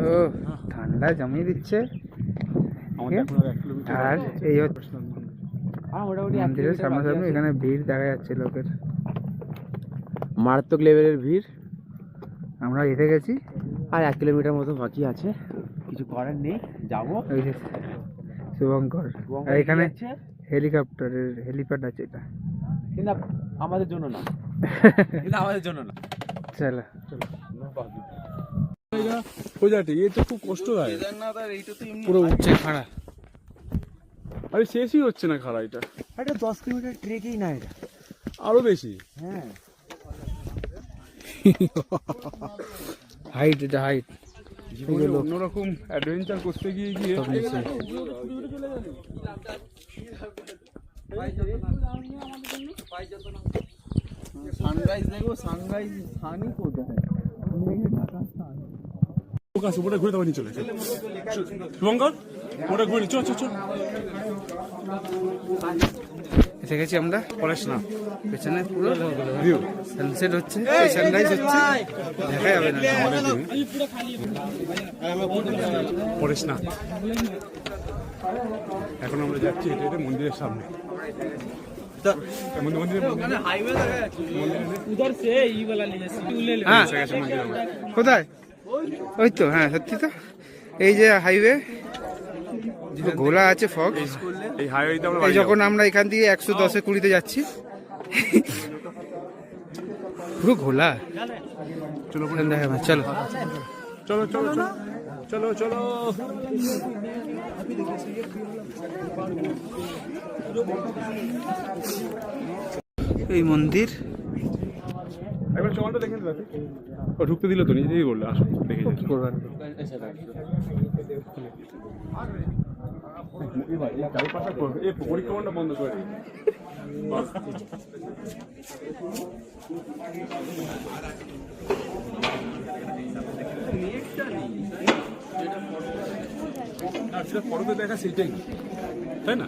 ও ঠান্ডা জমিয়ে দিচ্ছে। আর এই হচ্ছে মন্দিরের সামনাসামনি, এখানে ভিড় দেখা যাচ্ছে লোকের, মারাত্মক লেভেলের ভিড়। আমরা এসে গেছি, আর 1 কিলোমিটার মতো বাকি আছে, কিছু করার নেই, যাবো। ওই যে শুভঙ্কর, আর এখানে হেলিকপ্টারের হেলিপ্যাড আছে, এটা কিন্তু আমাদের জন্য না, কিন্তু আমাদের জন্য না। চলো খোঁজাটি এই তো খুব কষ্ট হয়, পুরো উঠছে খাড়া। আরে শেষই হচ্ছে না খাড়া, এটা এটা 10 কিলোমিটার ট্রেকেই না, এটা আরো বেশি। হ্যাঁ হাইট, এটা হাইট। জীবনে অন্যরকম অ্যাডভেঞ্চার করতে গিয়ে সানরাইজ দেখো, সানরাইজ সানি কোথায়? ফোকাস উপরে ঘুরে তখন চলে শুভঙ্কর, ওটা ঘুরে চল চল চল। এসে গেছি আমরা পড়াশোনা পেছনে, পুরো ভিউ সানসেট হচ্ছে, সানরাইজ হচ্ছে, দেখা যাবে না। পড়াশোনা এখন আমরা যাচ্ছি এটা এটা মন্দিরের সামনে। হ্যাঁ কোথায়? ওই তো, হ্যাঁ সত্যি তো, এই যে হাইওয়ে ঘোলা আছে, ফগ। এই হাইওয়েতে আমরা এই যখন আমরা এখান থেকে 110-এ 20-তে যাচ্ছি, পুরো ঘোলা। চলো দেখা যাবে, চলো চলো চলো চলো চলো। এই মন্দির একবার চলটা দেখে নিতে, ও ঢুকতে দিল তো, নিজে থেকেই বললো আসো দেখে যাচ্ছি। পরিক্রমাটা বন্ধ করে ফটোতে দেখা সেটাই, তাই না?